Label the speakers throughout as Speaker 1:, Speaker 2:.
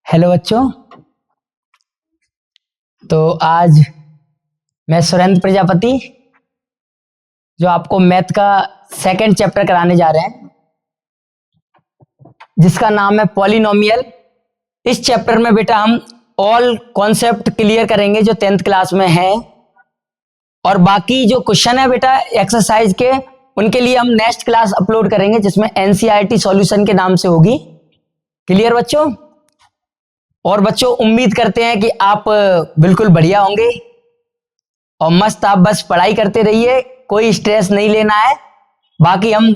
Speaker 1: Hello बच्चों। तो आज मैं सुरेंद्र प्रजापति जो आपको मैथ का सेकंड चैप्टर कराने जा रहे हैं जिसका नाम है पॉलिनोमियल। इस चैप्टर में बेटा हम ऑल कॉन्सेप्ट क्लियर करेंगे जो 10th क्लास में है, और बाकी जो क्वेश्चन है बेटा एक्सरसाइज के उनके लिए हम नेक्स्ट क्लास अपलोड करेंगे जिसमें एनसीईआरटी सॉल्यूशन के नाम से होगी। क्लियर बच्चों? और बच्चों उम्मीद करते हैं कि आप बिल्कुल बढ़िया होंगे और मस्त आप बस पढ़ाई करते रहिए, कोई स्ट्रेस नहीं लेना है। बाकी हम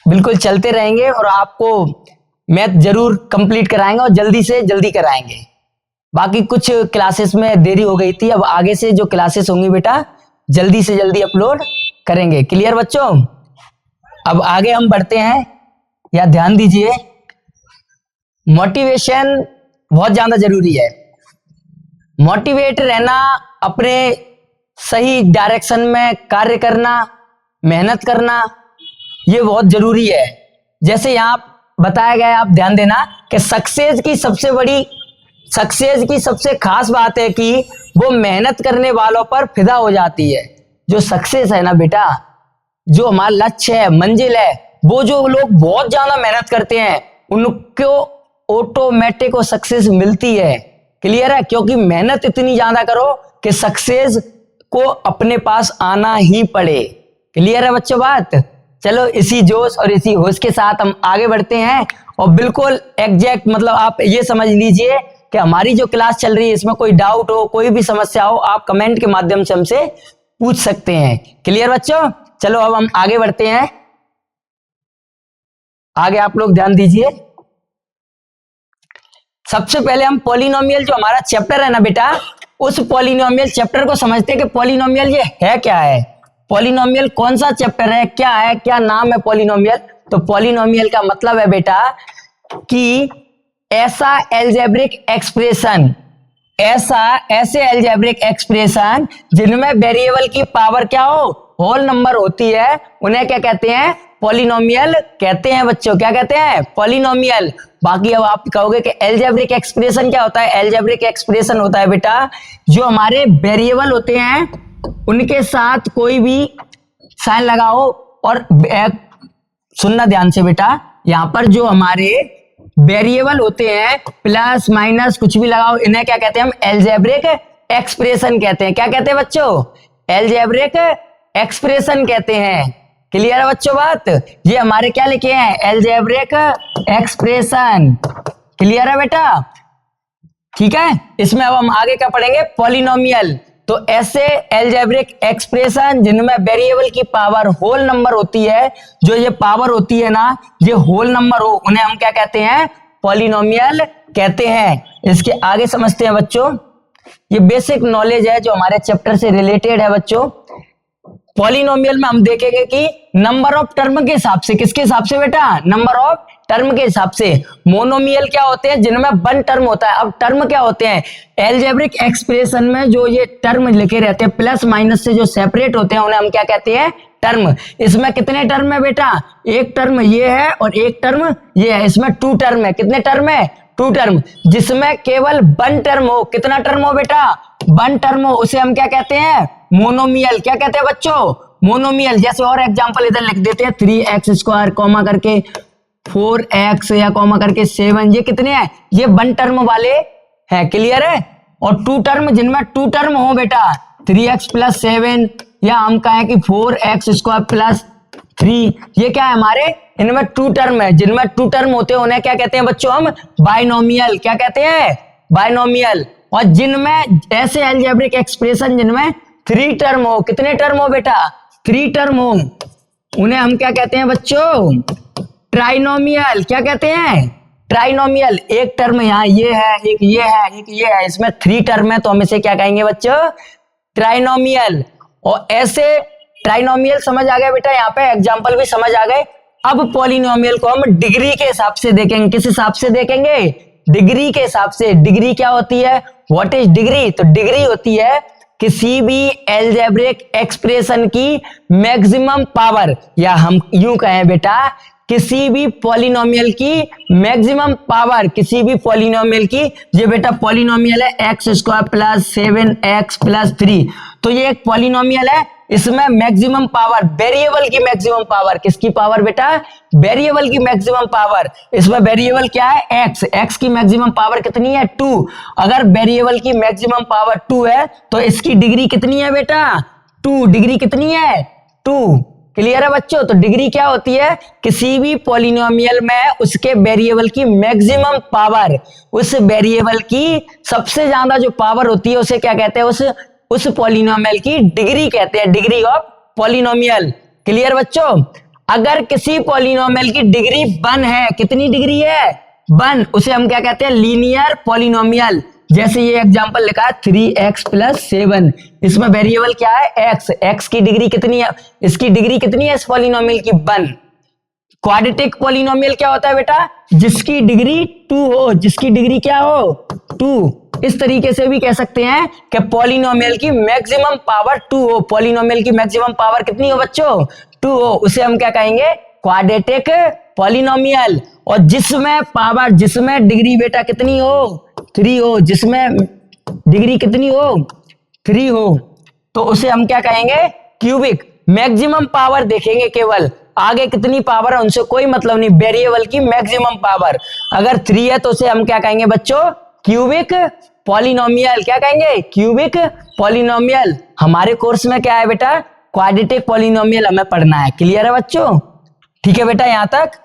Speaker 1: बिल्कुल चलते रहेंगे और आपको मैथ जरूर कंप्लीट कराएंगे और जल्दी से जल्दी कराएंगे। बाकी कुछ क्लासेस में देरी हो गई थी, अब आगे से जो क्लासेस होंगी बेटा जल्दी से जल्दी अपलोड करेंगे। क्लियर बच्चों? अब आगे हम बढ़ते हैं, या ध्यान दीजिए, मोटिवेशन बहुत ज्यादा जरूरी है। मोटिवेट रहना, अपने सही डायरेक्शन में कार्य करना, मेहनत करना, ये बहुत जरूरी है। जैसे यहां बताया गया है, आप ध्यान देना कि सक्सेस की सबसे खास बात है कि वो मेहनत करने वालों पर फिदा हो जाती है। जो सक्सेस है ना बेटा, जो हमारा लक्ष्य है, मंजिल है, वो जो लोग बहुत ज्यादा मेहनत करते हैं उनको ऑटोमेटिक वो सक्सेस मिलती है। क्लियर है? क्योंकि मेहनत इतनी ज्यादा करो कि सक्सेस को अपने पास आना ही पड़े। क्लियर है बच्चों बात? चलो इसी जोश और इसी होश के साथ हम आगे बढ़ते हैं और बिल्कुल एग्जैक्ट, मतलब आप ये समझ लीजिए कि हमारी जो क्लास चल रही है इसमें कोई डाउट हो, कोई भी समस्या हो, आप कमेंट के माध्यम से हमसे पूछ सकते हैं। क्लियर बच्चों? चलो अब हम आगे बढ़ते हैं। आगे आप लोग ध्यान दीजिए। सबसे पहले हम पॉलिनोमियल जो हमारा चैप्टर है ना बेटा, उस पॉलिनोमियल चैप्टर को समझते हैं कि पॉलिनोमियल ये है क्या है। पॉलिनोमियल कौन सा चैप्टर है, क्या है, क्या नाम है पॉलिनोमियल? तो पॉलिनोमियल का मतलब है बेटा कि ऐसे एल्जेब्रिक एक्सप्रेशन जिनमें वेरिएबल की पावर क्या हो, होल नंबर होती है, उन्हें क्या कहते हैं? पॉलिनोमियल कहते हैं बच्चों। क्या कहते हैं? पॉलिनोमियल। बाकी अब आप कहोगे कि एल्जेब्रिक एक्सप्रेशन क्या होता है? एल्जेब्रिक एक्सप्रेशन होता है बेटा जो हमारे वेरिएबल होते हैं उनके साथ कोई भी साइन लगाओ, और सुनना ध्यान से बेटा, यहां पर जो हमारे वेरिएबल होते हैं प्लस माइनस कुछ भी लगाओ, इन्हें क्या कहते हैं? हम एल्जेब्रिक एक्सप्रेशन कहते हैं। क्या कहते हैं बच्चों? एल्जेब्रिक एक्सप्रेशन कहते हैं। क्लियर है बच्चों बात? ये हमारे क्या लिखे हैं? Algebraic expression. क्लियर है बेटा? ठीक है। इसमें अब हम आगे क्या पढ़ेंगे? पॉलिनोमियल। तो ऐसे एल्जेब्रिक एक्सप्रेशन जिनमें वेरिएबल की पावर होल नंबर होती है, जो ये पावर होती है ना, ये होल नंबर हो, उन्हें हम क्या कहते हैं? पॉलिनोमियल कहते हैं। इसके आगे समझते हैं बच्चों। ये बेसिक नॉलेज है जो हमारे चैप्टर से रिलेटेड है बच्चों। पॉलिनोमियल में हम देखेंगे कि नंबर ऑफ टर्म के हिसाब से, किसके हिसाब से बेटा? नंबर ऑफ टर्म के हिसाब से। मोनोमियल क्या होते हैं? जिनमें वन टर्म होता है। अब टर्म क्या होते हैं? एल्जेब्रिक एक्सप्रेशन में जो ये टर्म लिखे रहते हैं प्लस माइनस से जो सेपरेट होते हैं उन्हें हम क्या कहते हैं? टर्म। इसमें कितने टर्म है बेटा? एक टर्म ये है और एक टर्म ये है। इसमें टू टर्म है। कितने टर्म है? Two term. जिसमें केवल वन टर्म हो, कितना टर्म हो बेटा? वन टर्म हो, उसे हम क्या कहते हैं? मोनोमियल। क्या कहते हैं बच्चों? मोनोमियल। जैसे और एग्जांपल इधर लिख देते हैं, 3x² कॉमा करके 4x या कॉमा करके 7, ये कितने हैं? ये वन टर्म वाले हैं। क्लियर है? और टू टर्म, जिनमें टू टर्म हो बेटा, 3x + 7, या हम कहें कि 4x² + 3, ये क्या है हमारे? इनमें टू टर्म है। जिनमें टू टर्म होते हैं उन्हें क्या कहते हैं बच्चों? हम बाइनोमियल। क्या कहते हैं? बाइनोमियल। और जिनमें ऐसे एल्जेब्रिक एक्सप्रेशन जिनमें थ्री टर्म हो, कितने टर्म हो बेटा? थ्री टर्म हो, उन्हें हम क्या कहते हैं बच्चों? ट्राइनोमियल। क्या कहते हैं? ट्राइनोमियल। एक टर्म यहाँ ये है, एक ये है, एक ये है, इसमें थ्री टर्म है तो हम इसे क्या कहेंगे बच्चों? ट्राइनोमियल। और ऐसे ट्राइनोमियल समझ आ गया बेटा, यहाँ पे एग्जांपल भी समझ आ गए। अब पॉलिनोमियल को हम डिग्री के हिसाब से देखेंगे। किस हिसाब से देखेंगे? डिग्री के हिसाब से। डिग्री क्या होती है? What is degree? तो डिग्री होती है किसी भी एल्जेब्रिक एक्सप्रेशन की मैक्सिमम पावर, या हम यूं कहें बेटा किसी भी पॉलिनोमियल की मैक्सिमम पावर, किसी भी पॉलिनोमियल की, ये बेटा पॉलिनोमियल है x square plus 7x plus 3, तो ये एक पॉलिनोमियल है, इसमें मैक्सिमम पावर, वेरिएबल की मैक्सिमम पावर, किसकी पावर बेटा, वेरिएबल की मैक्सिमम पावर, इसमें वेरिएबल क्या है एक्स, एक्स की मैक्सिमम पावर कितनी है 2, अगर वेरिएबल की मैक्सिमम पावर 2 है तो इसकी डिग्री कितनी है बेटा 2, डिग्री कितनी है 2, क्लियर है बच्चों। तो डिग्री क्या होती है, किसी भी पॉलिनोमियल में उसके वेरिएबल की मैक्सिमम पावर, उस वेरिएबल की सबसे ज्यादा जो पावर होती है उसे क्या कहते हैं, उस पॉलिनोमियल की डिग्री कहते हैं, डिग्री ऑफ पॉलिनोमियल, क्लियर बच्चों। अगर किसी पॉलिनोमियल की डिग्री 1 है, कितनी डिग्री है 1, उसे हम क्या कहते हैं, लीनियर पॉलिनोमियल। जैसे ये एग्जांपल लिखा है 3x प्लस 7, इसमें वेरिएबल क्या है x, x की डिग्री कितनी है, इसकी डिग्री कितनी है इस पॉलिनोमियल की 1। क्वाड्रेटिक पॉलिनोमियल क्या होता है बेटा, जिसकी डिग्री 2 हो, जिसकी डिग्री क्या हो 2। इस तरीके से भी कह सकते हैं कि पॉलिनोमियल की मैक्सिमम पावर 2 हो, पॉलिनोमियल की मैक्सिमम पावर कितनी हो बच्चों 2 हो, उसे हम क्या कहेंगे क्वाड्रेटिक पॉलिनोमियल। और जिसमें पावर, जिसमें डिग्री बेटा कितनी हो 3 हो, जिसमें डिग्री कितनी हो 3 हो, तो उसे हम क्या कहेंगे क्यूबिक। मैक्सिमम पावर देखेंगे, केवल आगे कितनी पावर है उनसे कोई मतलब नहीं, वेरिएबल की मैक्सिमम पावर अगर 3 है तो उसे हम क्या कहेंगे बच्चों क्यूबिक पॉलिनोमियल, क्या कहेंगे क्यूबिक पॉलिनोमियल। हमारे कोर्स में क्या है बेटा क्वाड्रेटिक पॉलिनोमियल हमें पढ़ना है, क्लियर है बच्चों, ठीक है बेटा यहां तक।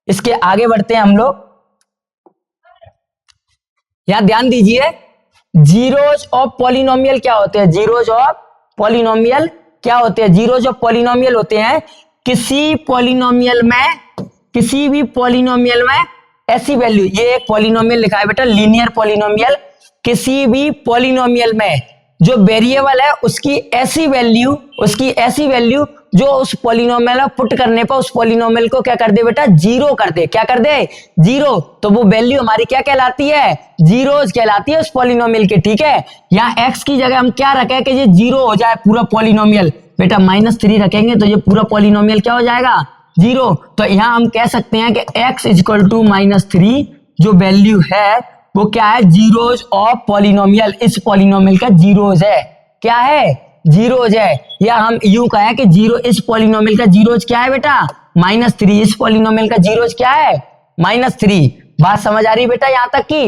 Speaker 1: इसके आगे बढ़ते हैं हम लोग, यहां ध्यान दीजिए, जीरोज ऑफ पॉलिनोमियल क्या होते हैं, जीरोज ऑफ पॉलिनोमियल क्या होते हैं, जीरोज ऑफ पॉलिनोमियल होते हैं किसी पॉलिनोमियल में, किसी भी पॉलिनोमियल में ऐसी वैल्यू, ये एक पॉलिनोमियल लिखा है बेटा लीनियर पॉलिनोमियल, किसी भी पॉलिनोमियल में जो वेरिएबल है उसकी ऐसी वैल्यू, उसकी ऐसी वैल्यू जो उस पॉलिनोमियल में पुट करने पर उस पॉलिनोमियल को क्या कर दे बेटा जीरो कर दे, क्या कर दे जीरो, तो वो वैल्यू हमारी क्या कहलाती है जीरोज कहलाती है उस पॉलिनोमियल के, ठीक है। यहाँ x की जगह हम क्या रखें कि ये जीरो हो जाए पूरा पॉलिनोमियल, बेटा -3 रखेंगे तो ये पूरा पॉलिनोमियल क्या हो जाएगा जीरो। तो यहाँ हम कह सकते हैं कि x इक्वल टू -3 जो वैल्यू है वो क्या है जीरोज ऑफ पॉलिनोमियल, इस पॉलिनोमियल का जीरोज है, क्या है जीरोज है। या हम यूं कहें कि जीरो, इस पॉलिनोमियल का जीरोज क्या है बेटा -3, इस पॉलिनोमियल का जीरोज क्या है -3। बात समझ आ रही बेटा यहाँ तक की।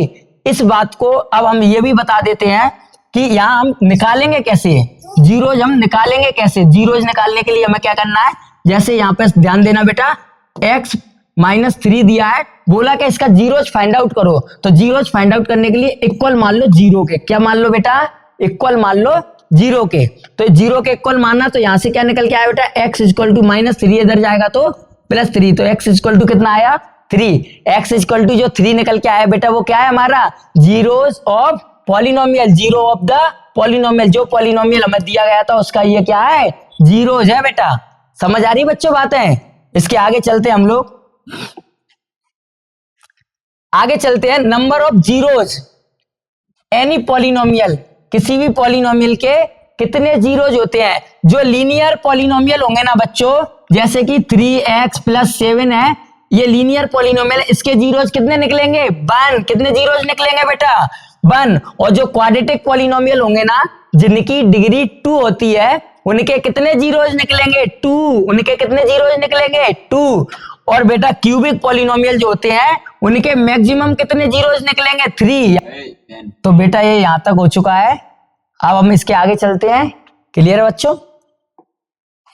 Speaker 1: इस बात को अब हम ये भी बता देते हैं कि यहाँ हम निकालेंगे कैसे जीरोज, हम निकालेंगे कैसे जीरोज। निकालने के लिए हमें क्या करना है, जैसे यहाँ पे ध्यान देना बेटा x -3 दिया है, बोला कि इसका जीरोज फाइंड आउट करो, तो जीरोज फाइंड आउट करने के लिए इक्वल मान लो जीरो के, क्या मान लो बेटा इक्वल मान लो जीरो के। तो जीरो के इक्वल मानना, तो यहां से क्या निकल के आया बेटा x इक्वल टू -3 इधर जाएगा तो +3, तो x इक्वल टू कितना आया 3, x इक्वल टू जो 3 निकल के आया बेटा वो क्या है हमारा zeros of polynomial, zero of the polynomial, जो पॉलिनोमियल हमें दिया गया था उसका ये क्या है जीरोज है बेटा। समझ आ रही बच्चों बातें। इसके आगे चलते हैं हम लोग, आगे चलते हैं number of zeros any polynomial, किसी भी पॉलिनोमियल के कितने जीरोज होते हैं। जो लीनियर पॉलिनोमियल होंगे ना बच्चों, जैसे कि 3x प्लस 7 है, ये लीनियर पॉलिनोमियल, इसके जीरोज कितने निकलेंगे 1, कितने जीरोज निकलेंगे बेटा 1। और जो क्वाड्रेटिक पॉलिनोमियल होंगे ना जिनकी डिग्री 2 होती है उनके कितने जीरोज निकलेंगे 2, उनके कितने जीरोज निकलेंगे 2। और बेटा क्यूबिक पॉलिनोमियल जो होते हैं उनके मैक्सिमम कितने जीरोज निकलेंगे 3। तो बेटा ये यहां तक हो चुका है, अब हम इसके आगे चलते हैं, क्लियर है बच्चों।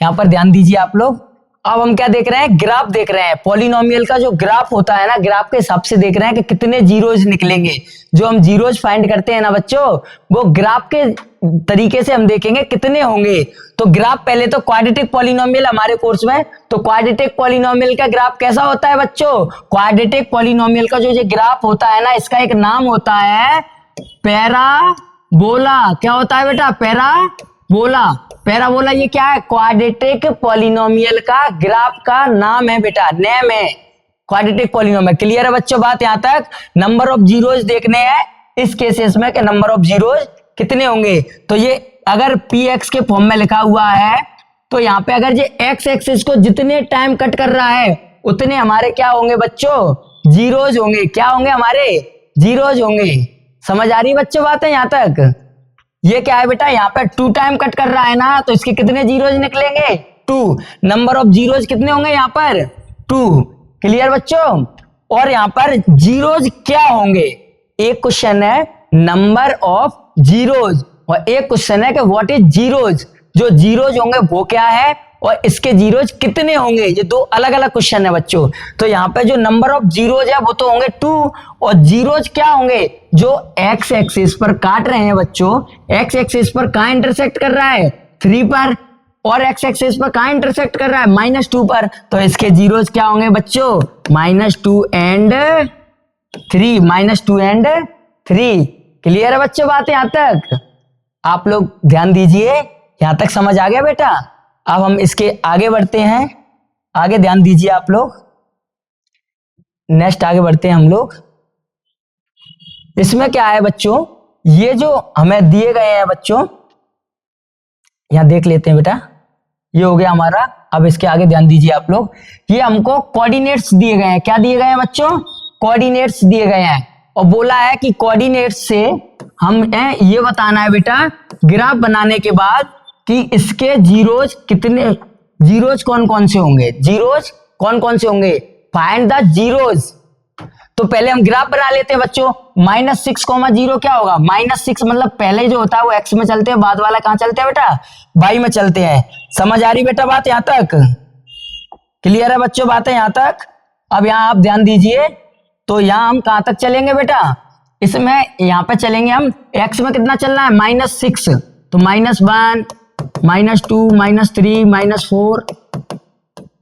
Speaker 1: यहां पर ध्यान दीजिए आप लोग, अब हम क्या देख रहे हैं ग्राफ देख रहे हैं, पॉलिनोमियल का जो ग्राफ होता है ना ग्राफ के हिसाब से देख रहे हैं कि कितने जीरोज निकलेंगे। जो हम जीरोज फाइंड करते हैं ना बच्चों वो ग्राफ के तरीके से हम देखेंगे कितने होंगे। तो ग्राफ पहले तो क्वाड्रेटिक पॉलिनोमियल हमारे कोर्स में, तो क्वाड्रेटिक पॉलिनोमियल का ग्राफ कैसा होता है बच्चों, क्वाड्रेटिक पॉलिनोमियल का जो ये ग्राफ होता है ना इसका एक नाम होता है पैराबोला। क्या होता है बेटा पैराबोला। पैराबोला ये क्या है क्वाड्रेटिक पॉलिनोमियल का ग्राफ का नाम है बेटा, नेम है क्वाड्रेटिक पॉलिनोमियल। क्लियर है बच्चों बात यहाँ तक। नंबर ऑफ जीरोज देखने हैं इस केसेस में कि नंबर ऑफ जीरोज कितने होंगे। तो ये अगर px के फॉर्म में लिखा हुआ है तो यहाँ पे अगर ये x एक्सिस को जितने टाइम कट कर रहा है उतने हमारे क्या होंगे बच्चों, जीरोज होंगे। क्या होंगे हमारे, जीरोज होंगे। समझ आ रही बच्चों बात है यहाँ तक? ये क्या है बेटा, यहाँ पे 2 टाइम कट कर रहा है ना, तो इसके कितने जीरोज निकलेंगे, 2। नंबर ऑफ जीरोज कितने होंगे यहाँ पर, 2। क्लियर बच्चों? और यहाँ पर जीरोज क्या होंगे, एक क्वेश्चन है नंबर ऑफ जीरोज और एक क्वेश्चन है कि व्हाट इज जीरोज। जो जीरोज होंगे वो क्या है और इसके जीरोज कितने होंगे, ये दो अलग अलग क्वेश्चन है बच्चों। तो यहाँ पे जो नंबर ऑफ जीरोज है वो तो होंगे 2 और जीरोज क्या होंगे, जो एक्स एक्सिस पर काट रहे हैं बच्चों, एक्स एक्सिस पर कहां इंटरसेक्ट कर रहा है, 3 पर, और एक्स एक्सिस पर कहां इंटरसेक्ट कर रहा है, -2 पर। तो इसके जीरोज क्या होंगे बच्चों, -2 एंड 3, -2 एंड 3। क्लियर है बच्चों बात यहां तक? आप लोग ध्यान दीजिए, यहां तक समझ आ गया बेटा? अब हम इसके आगे बढ़ते हैं, आगे ध्यान दीजिए आप लोग। नेक्स्ट आगे बढ़ते हैं हम लोग। इसमें क्या है बच्चों, ये जो हमें दिए गए हैं बच्चों, यहां देख लेते हैं बेटा, ये हो गया हमारा। अब इसके आगे ध्यान दीजिए आप लोग, ये हमको कोऑर्डिनेट्स दिए गए हैं। क्या दिए गए हैं बच्चों, कोऑर्डिनेट्स दिए गए हैं और बोला है कि कोऑर्डिनेट्स से हम ये बताना है बेटा ग्राफ बनाने के बाद कि इसके जीरोज कितने, जीरोज कौन कौन से होंगे, जीरोज कौन कौन से होंगे, फाइंड द जीरोज। तो पहले हम ग्राफ बना लेते हैं बच्चों। -6,0 क्या होगा, -6 मतलब पहले जो होता है वो x में चलते हैं, बाद वाला कहां चलते हैं बेटा, y में चलते हैं। समझ आ रही बेटा बात यहां तक? क्लियर है बच्चों बातें यहां तक? अब यहां आप ध्यान दीजिए, तो यहां हम कहां तक चलेंगे बेटा, इसमें यहां पे चलेंगे हम, x में कितना चलना है, -6, तो -1, -2, -3, -4,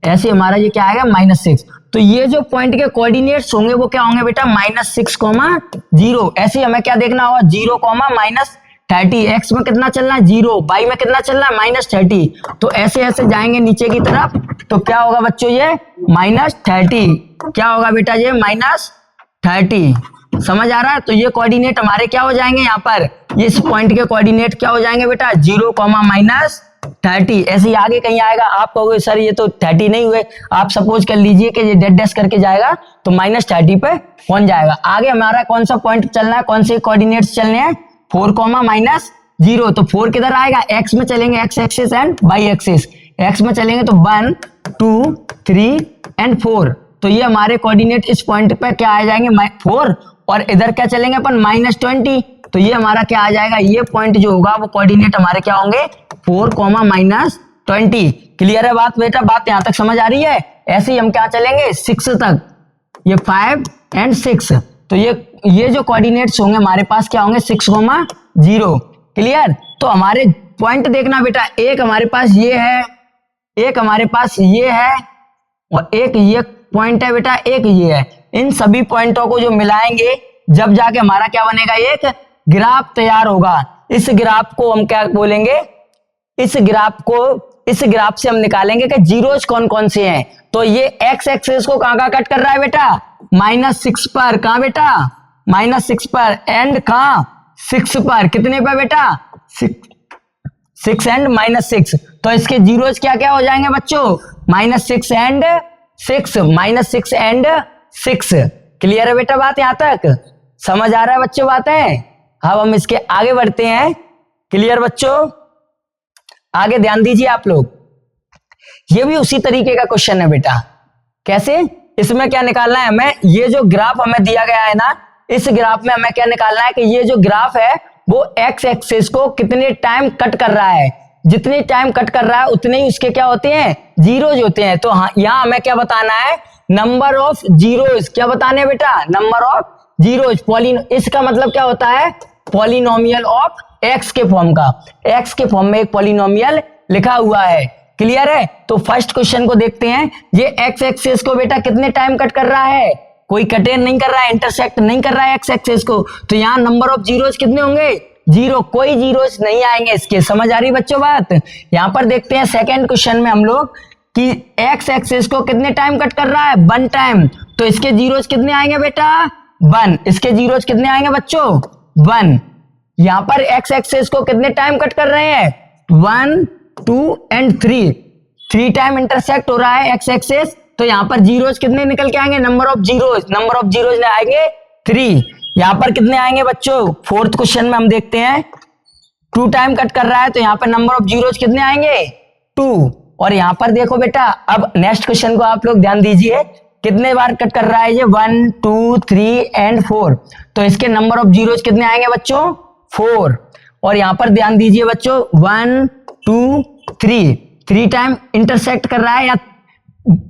Speaker 1: ऐसे हमारा ये क्या आएगा, -6। तो ये जो पॉइंट के कोऑर्डिनेट्स होंगे वो क्या होंगे बेटा, -6,0। ऐसे हमें क्या देखना होगा, 0, -30। एक्स में कितना चलना है, 0, वाई में कितना चलना है, -30। तो ऐसे ऐसे जाएंगे नीचे की तरफ, तो क्या होगा बच्चों, ये -30। क्या होगा बेटा, ये -30। समझ आ रहा है? तो ये कोऑर्डिनेट हमारे क्या हो जाएंगे यहाँ पर, ये इस पॉइंट के कोऑर्डिनेट क्या हो जाएंगे बेटा, 0, -30। ऐसे ही आगे कहीं आएगा, आप कहोगे सर ये तो 30 नहीं हुए। आप सपोज कर लीजिए कि ये डेड डैश करके जाएगा तो -30 पे पहुंच जाएगा। आगे हमारा कौन सा पॉइंट चलना है, कौन से कोऑर्डिनेट्स चलने हैं, 4, -0। तो 4 किधर आएगा, एक्स में चलेंगे, X axis and Y axis. X में चलेंगे तो 1, 2, 3 एंड 4। तो ये हमारे कोऑर्डिनेट इस पॉइंट पे क्या आ जाएंगे, 4, और इधर क्या चलेंगे अपन, -20। तो ये हमारा क्या आ जाएगा, ये पॉइंट जो होगा वो कोऑर्डिनेट हमारे क्या होंगे, 4, -20। क्लियर है बात बेटा, बात यहां तक समझ आ रही है? ऐसे ही हम क्या चलेंगे 6 तक, ये 5 एंड 6। तो ये जो कोऑर्डिनेट्स होंगे हमारे पास क्या होंगे, 6,0। क्लियर? तो हमारे पॉइंट देखना बेटा, एक हमारे पास ये है, एक हमारे पास ये है, और एक ये पॉइंट है बेटा, एक ये है। इन सभी पॉइंटों को जो मिलाएंगे जब जाके हमारा क्या बनेगा, एक ग्राफ तैयार होगा। इस ग्राफ को हम क्या बोलेंगे, इस ग्राफ से हम निकालेंगे कि जीरोज कौन कौन से हैं। तो ये एक्स एक्सिस को कहां कट कर रहा है बेटा, -6 पर। कहां बेटा, -6 पर, एंड कहां, 6 पर। कितने पर बेटा, 6 एंड -6। तो इसके जीरोज क्या क्या हो जाएंगे बच्चों, -6 एंड 6, -6 एंड 6। क्लियर है बेटा बात यहां तक? समझ आ रहा है बच्चों बातें? अब हम इसके आगे बढ़ते हैं। क्लियर बच्चों? आगे ध्यान दीजिए आप लोग, ये भी उसी तरीके का क्वेश्चन है बेटा। कैसे, इसमें क्या निकालना है हमें, ये जो ग्राफ हमें दिया गया है ना, इस ग्राफ में हमें क्या निकालना है कि ये जो ग्राफ है वो एक्स एक्सिस को कितने टाइम कट कर रहा है। जितने टाइम कट कर रहा है उतने ही उसके क्या होते हैं, जीरोज होते हैं। तो हाँ, यहां हमें क्या बताना है, नंबर ऑफ जीरोज। क्या बताने हैं बेटा, नंबर ऑफ जीरोज। इसका मतलब क्या होता है, पॉलिनोमियल ऑफ एक्स के फॉर्म का। एक्स के फॉर्म में एक पॉलिनोमियल लिखा हुआ है। क्लियर है? तो फर्स्ट क्वेश्चन को देखते हैं। ये एक्स एक्सिस को बेटा कितने टाइम कट कर रहा है, कोई कटे नहीं कर रहा है, इंटरसेक्ट नहीं कर रहा है एक्स एक्सिस को। तो यहाँ नंबर ऑफ जीरोज कितने होंगे, 0। कोई जीरोज नहीं आएंगे इसके। समझ आ रही बच्चों बात? यहां पर देखते हैं सेकंड क्वेश्चन में हम लोग कि एक्स एक्सिस को कितने टाइम कट कर रहा है, 1 टाइम। तो इसके जीरोज कितने आएंगे बेटा, 1। इसके जीरोज कितने आएंगे बच्चों, 1। यहां पर एक्स एक्सिस को कितने टाइम कट कर रहे हैं, 1, 2 एंड 3 टाइम इंटरसेक्ट हो रहा है एक्स एक्सिस तो यहाँ पर जीरोज कितने निकल के आएंगे, नंबर ऑफ जीरोज आएंगे 3। यहाँ पर कितने आएंगे बच्चों, फोर्थ क्वेश्चन में हम देखते हैं 2 टाइम कट कर रहा है, तो यहाँ पर नंबर ऑफ जीरोज कितने आएंगे 2। और यहाँ पर देखो बेटा, अब नेक्स्ट क्वेश्चन को आप लोग ध्यान दीजिए, कितने बार कट कर रहा है ये 1 2 3 एंड 4, तो इसके नंबर ऑफ जीरोज कितने आएंगे बच्चों 4। और यहाँ पर ध्यान दीजिए बच्चों 1 2 3 टाइम इंटरसेक्ट कर रहा है या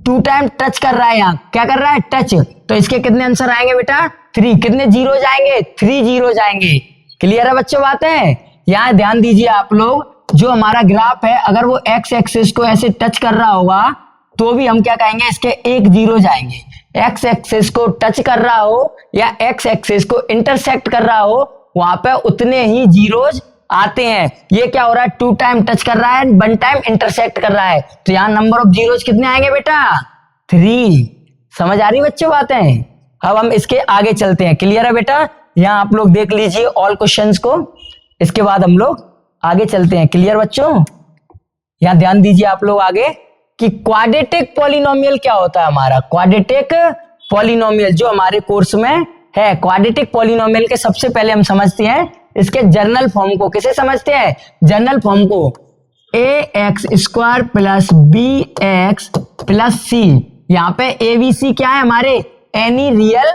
Speaker 1: 2 टाइम टच कर रहा है, यहाँ क्या कर रहा है टच, तो इसके कितने आंसर आएंगे बेटा 3। कितने जीरोज आएंगे 3 जीरोज आएंगे। क्लियर है बच्चों बात है। यहाँ ध्यान दीजिए आप लोग, जो हमारा ग्राफ है अगर वो एक्स एक्सिस को ऐसे टच कर रहा होगा तो भी हम क्या कहेंगे, इसके 1 जीरो जाएंगे। एक्स एक्सिस को टच कर रहा हो या एक्स एक्सिस को इंटरसेक्ट कर रहा हो, वहां पे उतने ही जीरोज आते हैं। ये क्या हो रहा है, 2 टाइम टच कर रहा है, 1 टाइम इंटरसेक्ट कर रहा है, तो यहाँ नंबर ऑफ जीरोज कितने आएंगे बेटा 3। समझ आ रही बच्चों बातें। अब हम इसके आगे चलते हैं। क्लियर है बेटा, यहाँ आप लोग देख लीजिए ऑल क्वेश्चंस को, इसके बाद हम लोग आगे चलते हैं। क्लियर बच्चों, यहाँ ध्यान दीजिए आप लोग आगे कि क्वाड्रेटिक पॉलिनोमियल क्या होता है। हमारा क्वाड्रेटिक पॉलिनोमियल जो हमारे कोर्स में है, क्वाड्रेटिक पॉलिनोमियल के सबसे पहले हम समझते हैं इसके जर्नल फॉर्म को। किसे समझते हैं, जर्नल फॉर्म को, ax² plus bx plus c। यहाँ पे abc क्या है हमारे, any real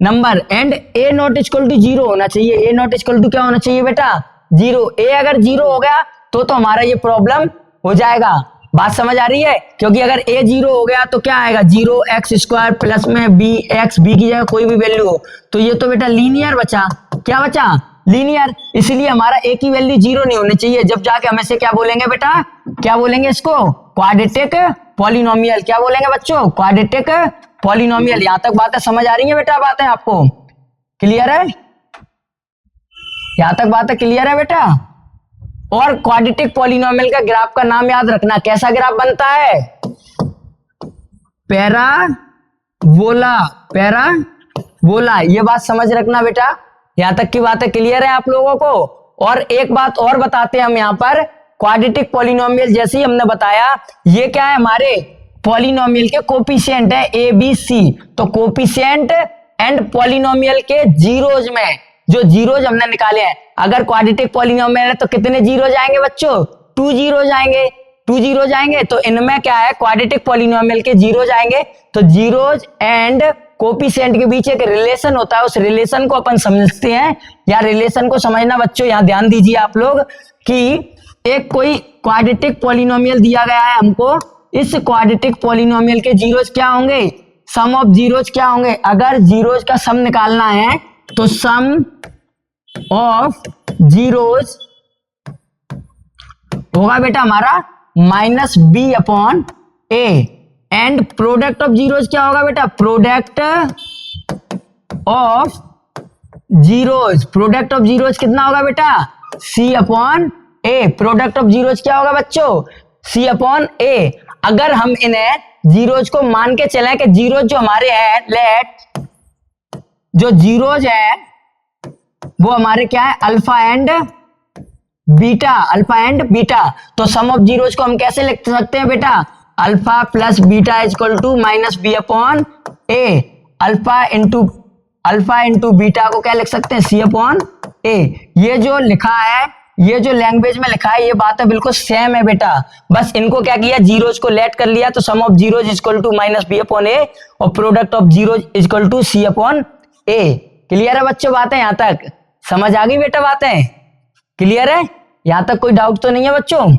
Speaker 1: number and a not equal to 0 होना चाहिए। a नॉट इक्वल टू क्या होना चाहिए बेटा 0। a अगर 0 हो गया तो हमारा ये प्रॉब्लम हो जाएगा। बात समझ आ रही है, क्योंकि अगर a 0 हो गया तो क्या आएगा 0x² प्लस में bx, b की जगह कोई भी वैल्यू हो, तो ये तो बेटा लीनियर बचा। क्या बचा, लीनियर। इसलिए हमारा a की वैल्यू 0 नहीं होनी चाहिए। जब जाके हम इसे क्या बोलेंगे बेटा, क्या बोलेंगे इसको, क्वाड्रेटिक पॉलिनोमियल। क्या बोलेंगे बच्चों, क्वाड्रेटिक पॉलिनोमियल। यहां तक बातें समझ आ रही है बेटा, बातें आपको क्लियर है, यहां तक बातें क्लियर है बेटा। और क्वाड्रेटिक पॉलिनोमियल का ग्राफ का नाम याद रखना, कैसा ग्राफ बनता है, पैराबोला। ये बात समझ रखना बेटा, यहां तक की बातें क्लियर है आप लोगों को। और एक बात और बताते हैं हम यहाँ पर, क्वाड्रेटिक पॉलिनोमियल जैसे ही हमने बताया, ये क्या है हमारे पॉलिनोमियल के कोफिशिएंट है ए बी सी। तो कोफिशिएंट एंड पॉलिनोमियल के जीरोज में जो जीरोज हमने निकाले हैं, अगर क्वाड्रेटिक पॉलिनोमियल है तो कितने जीरो जाएंगे बच्चों, 2 जीरो जाएंगे। तो इनमें क्या है, क्वाड्रेटिक पॉलिनोमियल के जीरो जाएंगे। तो जीरोज एंड कोफिशिएंट के बीच एक रिलेशन होता है, उस रिलेशन को अपन समझते हैं। या रिलेशन को समझना बच्चों, यहां ध्यान दीजिए आप लोग कि एक कोई क्वाड्रेटिक पॉलिनोमियल दिया गया है हमको, इस क्वाड्रेटिक पॉलिनोमियल के जीरोज क्या होंगे, सम ऑफ जीरोज क्या होंगे। अगर जीरोज का सम निकालना है तो सम ऑफ जीरोज होगा बेटा हमारा -b/a and product of zeros क्या होगा बेटा, प्रोडक्ट ऑफ जीरोज कितना होगा बेटा, c/a। प्रोडक्ट ऑफ जीरोज क्या होगा बच्चों, c/a। अगर हम इन्हें जीरोज को मान के चलें कि जीरोज जो हमारे हैं, लेट जो जीरोज है वो हमारे क्या है, अल्फा एंड बीटा। तो सम ऑफ जीरोज को हम कैसे लिख सकते हैं बेटा, alpha plus beta equal to -b/a। Alpha into beta को क्या लिख सकते हैं, c/a। ये जो लिखा है, ये जो लैंग्वेज में लिखा है, ये बात है बिल्कुल सेम है बेटा। बस इनको क्या किया, जीरोज को लेट कर लिया, तो sum of zeros equal to -b/a और product of zeros equal to c/a। Clear है बच्चों बातें, यहां तक समझ आ गई बेटा बातें, क्लियर है, यहां तक कोई डाउट तो नहीं है बच्चों।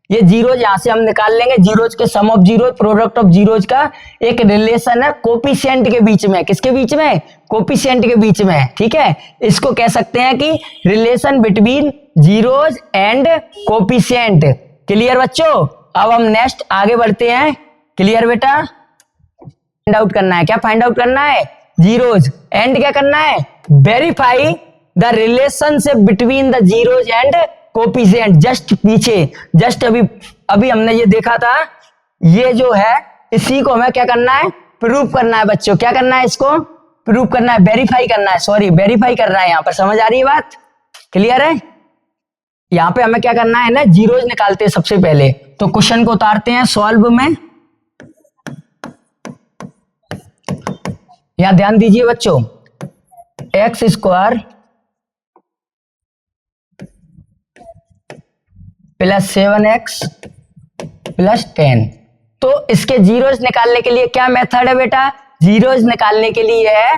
Speaker 1: ये जीरोज यहां से हम निकाल लेंगे, जीरोज के sum of zeros, product of zeros का एक रिलेशन है कोफिशिएंट के बीच में। किसके बीच में, कोफिशिएंट के बीच में। ठीक है, इसको कह सकते हैं कि relation between zeros and coefficient. Clear बच्चों, अब हम नेक्स्ट आगे बढ़ते हैं। क्लियर बेटा, फाइंड आउट करना है, क्या फाइंड आउट करना है, जीरोज एंड क्या करना है, verify the relationship between the zeros and coefficient. Just अभी हमने ये देखा था, ये जो है इसी को हमें क्या करना है, प्रूव करना है बच्चों। क्या करना है, इसको प्रूव करना है, वेरीफाई करना है, सॉरी वेरीफाई कर रहा है यहाँ पर। समझ आ रही है बात, क्लियर है। यहाँ पे हमें क्या करना है ना, जीरोज निकालते हैं सबसे पहले। तो क्वेश्चन को उतारते हैं सॉल्व में। यहां ध्यान दीजिए बच्चों, x square plus 7x plus 10। तो इसके जीरोज निकालने के लिए क्या मेथड है बेटा? जीरोज निकालने के लिए है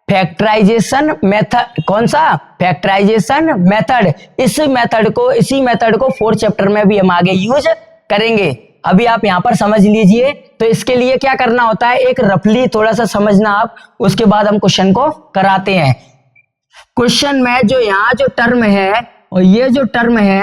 Speaker 1: फैक्टराइजेशन मेथड। कौन सा? Factorisation method. इसी मेथड को 4th चैप्टर में भी हम आगे यूज करेंगे। अभी आप यहां पर समझ लीजिए। तो इसके लिए क्या करना होता है, एक रफली थोड़ा सा समझना आप, उसके बाद हम क्वेश्चन को कराते हैं। क्वेश्चन में जो यहाँ जो टर्म है और ये जो टर्म है,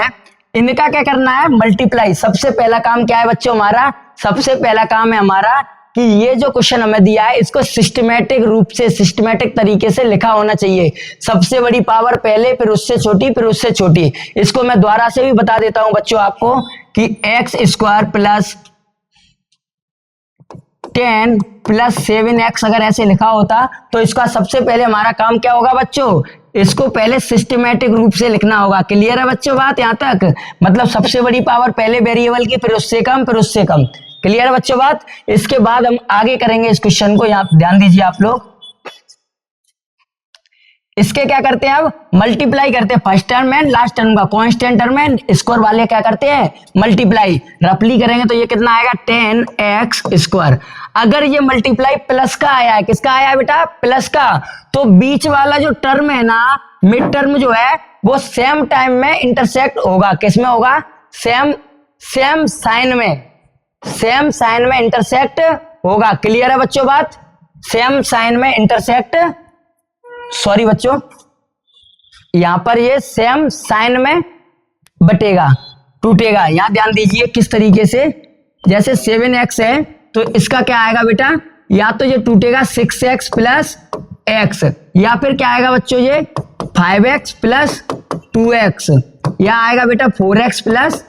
Speaker 1: इनका क्या करना है? मल्टीप्लाई। सबसे पहला काम क्या है बच्चों हमारा? सबसे पहला काम है हमारा कि ये जो क्वेश्चन हमें दिया है इसको सिस्टमैटिक रूप से, सिस्टमैटिक तरीके से लिखा होना चाहिए। सबसे बड़ी पावर पहले, फिर उससे छोटी, फिर उससे छोटी। इसको मैं दोबारा से भी बता देता हूं बच्चों आपको कि x square plus 10 plus 7x अगर ऐसे लिखा होता तो इसका सबसे पहले हमारा काम क्या होगा बच्चों? इसको पहले सिस्टमैटिक रूप से लिखना होगा। क्लियर है बच्चों बात यहां तक? मतलब सबसे बड़ी पावर पहले वेरिएबल की, फिर उससे कम, फिर उससे कम। क्लियर है बच्चों बात? इसके बाद हम आगे करेंगे इस क्वेश्चन को। यहां ध्यान दीजिए आप लोग, इसके क्या करते हैं? अब मल्टीप्लाई करते हैं first term and last term का, कांस्टेंट टर्म एंड स्क्वायर वाले क्या करते हैं? मल्टीप्लाई। रफली करेंगे तो ये कितना आएगा? 10x square. अगर ये मल्टीप्लाई प्लस का आया है, किसका आया है बेटा? प्लस का। तो बीच वाला जो टर्म है ना, मिड टर्म जो है, वो सेम टाइम में इंटरसेक्ट होगा। किस में होगा? सेम साइन में इंटरसेक्ट होगा। क्लियर है बच्चों बात? सेम साइन में इंटरसेक्ट, सॉरी बच्चों, यहां पर ये सेम साइन में बटेगा, टूटेगा। यहां ध्यान दीजिए किस तरीके से, जैसे 7x है तो इसका क्या आएगा बेटा? या तो ये टूटेगा 6x प्लस x, या फिर क्या आएगा बच्चों? ये 5x प्लस 2x, या आएगा बेटा 4x प्लस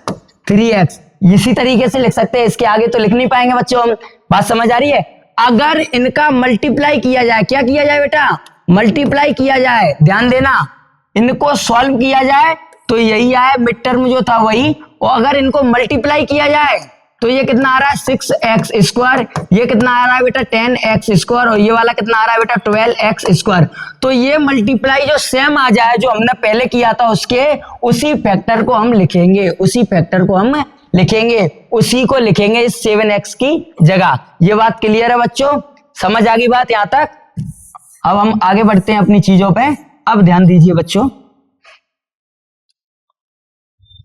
Speaker 1: 3x। इसी तरीके से लिख सकते हैं। इसके आगे तो लिख नहीं पाएंगे बच्चों हम। बात समझ आ रही है? अगर इनका मल्टीप्लाई किया जाए, क्या किया जाए बेटा? मल्टीप्लाई किया जाए, ध्यान देना, इनको सॉल्व किया जाए तो यही आए मिड टर्म जो था वही। और अगर इनको मल्टीप्लाई किया जाए तो ये कितना आ रहा है? 6x square. ये कितना आ रहा है बेटा? 10x square. और ये वाला कितना आ रहा है बेटा? 12x square. तो ये मल्टीप्लाई जो सेम आ जाए, जो हमने पहले किया था उसके, उसी फैक्टर को हम लिखेंगे, उसी को लिखेंगे इस 7x की जगह। ये बात क्लियर है बच्चों? समझ आ गई बात यहां तक? अब हम आगे बढ़ते हैं अपनी चीजों पे। अब ध्यान दीजिए बच्चों,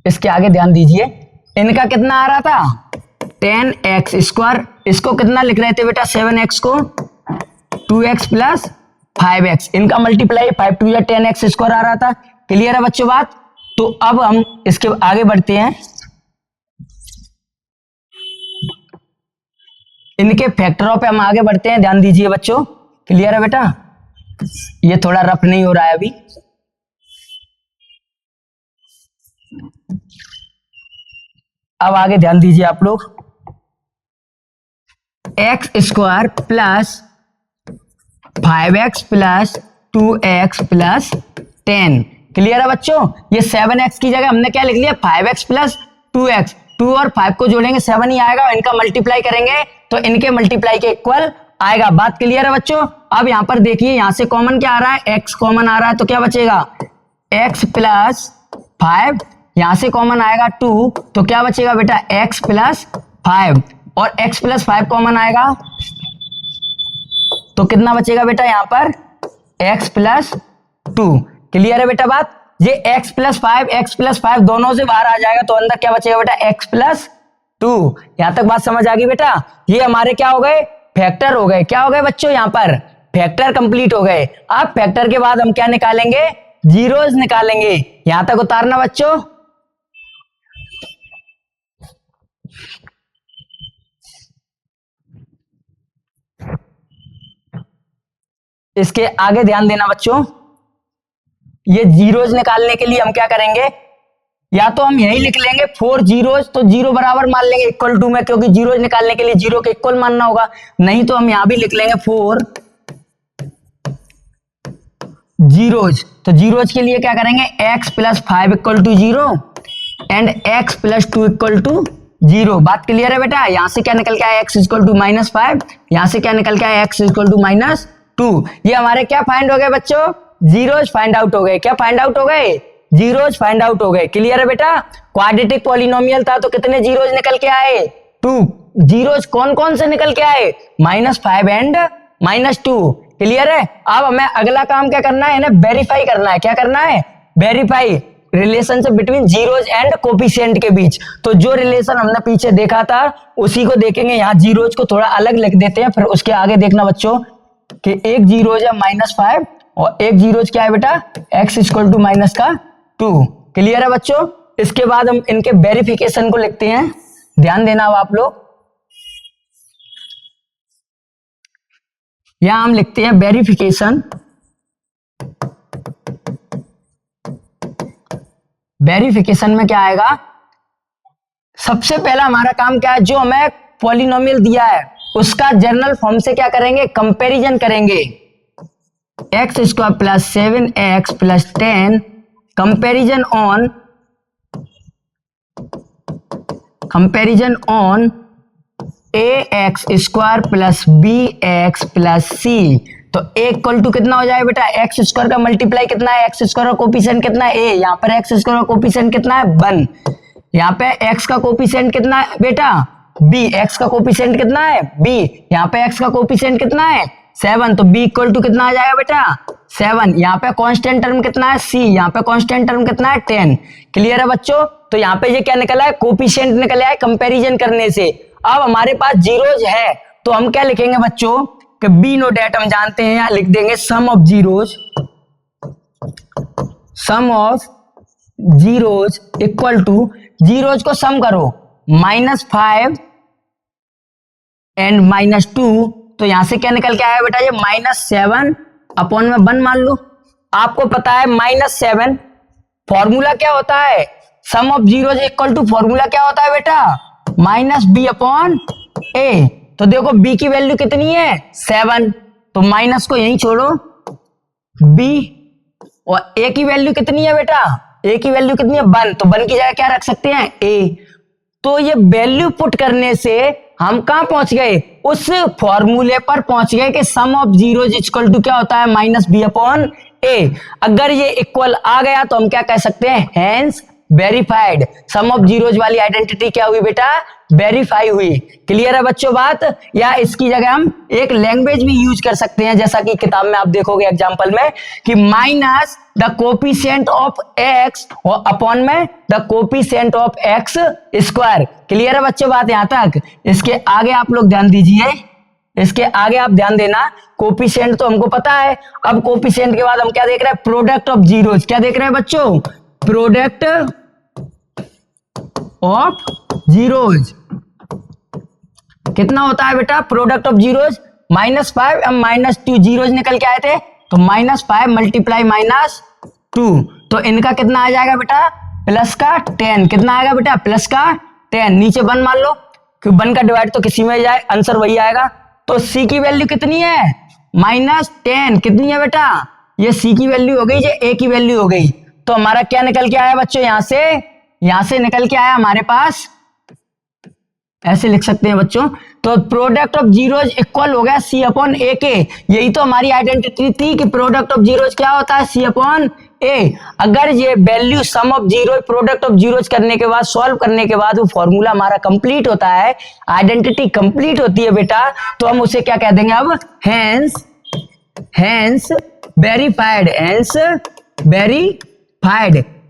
Speaker 1: इसके आगे ध्यान दीजिए। इनका कितना आ रहा था? 10x square. इसको कितना लिख रहे थे बेटा? 7x को 2x प्लस 5x। इनका मल्टीप्लाई 5 2 10x स्क्वायर आ रहा था। क्लियर है बच्चों बात? तो अब हम इसके आगे बढ़ते हैं। इनके फैक्टरों पे हम आगे बढ़ते हैं। ध्यान दीजिए बच्चों। क्लियर है बेटा? ये थोड़ा रफ नहीं हो रहा है अभी। अब आगे ध्यान दीजिए आप लोग। X square plus 5x plus 2x plus 10। Clear है बच्चों? ये 7x की जगह हमने क्या लिख लिया? 5x plus 2x। 2 और 5 को जोड़ेंगे 7 ही आएगा। इनका मल्टीप्लाई करेंगे तो इनके मल्टीप्लाई के इक्वल आएगा। बात क्लियर है बच्चों? अब यहां पर देखिए, यहां से कॉमन क्या आ रहा है? x कॉमन आ रहा है तो क्या बचेगा? x plus 5। यहां से कॉमन आएगा 2 तो क्या बचेगा बेटा? x plus 5। और x प्लस 5 कॉमन आएगा तो कितना बचेगा बेटा? यहां पर x प्लस 2। क्लियर है बेटा बात? ये x प्लस 5 दोनों से बाहर आ जाएगा तो अंदर क्या बचेगा बेटा? x plus 2। यहां तक बात समझ आ गई बेटा? ये हमारे क्या हो गए? फैक्टर हो गए। क्या हो गए बच्चों? यहां पर फैक्टर कंप्लीट हो गए। अब फैक्टर के बाद हम क्या निकालेंगे? जीरोज निकालेंगे। यहां तक उतारना बच्चों। इसके आगे ध्यान देना बच्चों। ये जीरोज निकालने के लिए हम क्या करेंगे? या तो हम यही लिख लेंगे 4 जीरोज, तो जीरो बराबर मान लेंगे इक्वल टू में, क्योंकि जीरोज निकालने के लिए जीरो के इक्वल मानना होगा। नहीं तो हम यहां भी लिख लेंगे 4 जीरोज। तो जीरोज के लिए क्या करेंगे? x plus 5 equal to 0 and x plus 2 equal to 0। बात क्लियर है बेटा? यहां से क्या निकल के आया? x equal to -5। यहां से क्या निकल के आया? x equal to 2। ये हमारे क्या फाइंड हो गए बच्चों? जीरोज फाइंड आउट हो गए। क्या फाइंड आउट हो गए? जीरोज फाइंड आउट हो गए। क्लियर है बेटा? क्वाड्रेटिक पॉलिनोमियल था तो कितने जीरोज निकल के आए? 2 जीरोज। कौन कौन से निकल के आए? -5 एंड -2। क्लियर है? अब हमें अगला काम क्या करना है? इन्हें वेरीफाई करना है। क्या करना है? Verify relationship between zeros and coefficient के बीच। तो जो रिलेशन हमने पीछे देखा था उसी को देखेंगे। यहाँ जीरोज को थोड़ा अलग लिख देते हैं, फिर उसके आगे देखना बच्चों कि एक जीरोज है -5 और एक जीरोज क्या है बेटा? x equal to -2। क्लियर है बच्चों? इसके बाद हम इनके वेरिफिकेशन को लिखते हैं। ध्यान देना अब आप लोग, यहां हम लिखते हैं वेरिफिकेशन। वेरिफिकेशन में क्या आएगा? सबसे पहला हमारा काम क्या है? जो हमें पॉलिनोमियल दिया है उसका जनरल फॉर्म से क्या करेंगे? कंपैरिजन करेंगे। x² + 7x + 10 comparison on ax² + bx + c। तो a इक्वल टू कितना हो जाए बेटा? x² का मल्टीप्लाई कितना है? x² का कोफिशिएंट कितना है? a। यहाँ पर x² का कोफिशिएंट कितना है? 1। यहाँ पे x का कोफिशिएंट कितना है बेटा? b। x का कोफिशिएंट कितना है? b। यहाँ पे x का कोफिशिएंट कितना है? 7। तो b इक्वल टू कितना आ जाएगा बेटा? 7। यहाँ पे कांस्टेंट टर्म कितना है? c। यहाँ पे कांस्टेंट टर्म कितना है? 10। क्लियर है बच्चों? तो यहाँ पे ये क्या निकला है? कोफिशिएंट निकला है कंपैरिजन करने से। अब हमारे पास जीरोज है तो हम क्या लिखेंगे बच्चों कि बी नो डेट हम जानते हैं, यहां लिख देंगे sum of zeros equal to, zeros को सम करो, -5 एंड -2। तो यहां से क्या निकल के आया बेटा? ये -7 अपॉन में 1 मान लो। आपको पता है -7 फॉर्मूला क्या होता है? Sum of zeros equal to formula क्या होता है बेटा? -b/a। तो देखो b की वैल्यू कितनी है? 7। तो माइनस को यहीं छोड़ो, b। और a की वैल्यू कितनी है बेटा? a की वैल्यू कितनी है? 1। तो 1 की जगह क्या रख सकते हैं? a। तो ये वैल्यू पुट करने से हम कहां पहुंच गए? उस फॉर्मूले पर पहुंच गए कि सम ऑफ जीरोज इक्वल टू क्या होता है? -b/a। अगर ये इक्वल आ गया तो हम क्या कह सकते हैं? Hence verified. Sum of zeros वाली आइडेंटिटी क्या हुई बेटा? वेरीफाई हुई। क्लियर है बच्चों बात? या इसकी जगह हम एक लैंग्वेज भी यूज कर सकते हैं, जैसा कि किताब में आप देखोगे एग्जांपल में कि minus the coefficient of x और अपॉन में the coefficient of x²। Clear है बच्चों बात यहां तक? इसके आगे आप लोग ध्यान दीजिए, इसके आगे आप ध्यान देना। कोफिशिएंट तो हमको पता है। अब कोफिशिएंट के बाद हम क्या देख रहे हैं? Product of zeros. क्या देख रहे हैं बच्चों? प्रोडक्ट ऑफ जीरोज कितना होता है बेटा? प्रोडक्ट ऑफ जीरोज -5 और -2 जीरोज निकल के आए थे, तो -5 मल्टीप्लाई -2। तो इनका कितना आ जाएगा बेटा? +10। कितना आएगा बेटा? +10। नीचे 1 मान लो, क्योंकि 1 का डिवाइड तो किसी में जाए, आंसर वही आएगा। तो c की वैल्यू कितनी है? -10। कितनी है बेटा? ये c की वैल्यू हो गई, ये a की वैल्यू हो गई। तो हमारा क्या निकल के आया बच्चों? यहां से निकल के आया हमारे पास, ऐसे लिख सकते हैं बच्चों। तो प्रोडक्ट ऑफ जीरोज इक्वल हो गया c/a के। यही तो हमारी आइडेंटिटी थी कि प्रोडक्ट ऑफ जीरोज क्या होता है? c/a। अगर ये value sum of zeros product of zeros करने के बाद, सॉल्व करने के बाद वो फॉर्मूला हमारा कंप्लीट होता है, आइडेंटिटी कंप्लीट होती है बेटा, तो हम उसे क्या कह देंगे अब? Hence verified.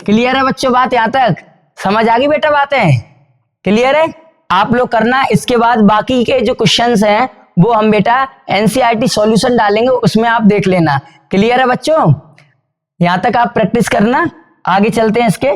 Speaker 1: क्लियर है बच्चों बात यहां तक? समझ आ गई बेटा बातें? क्लियर है? आप लोग करना। इसके बाद बाकी के जो क्वेश्चंस हैं वो हम बेटा एनसीईआरटी सॉल्यूशन डालेंगे, उसमें आप देख लेना। क्लियर है बच्चों? यहां तक आप प्रैक्टिस करना। आगे चलते हैं। इसके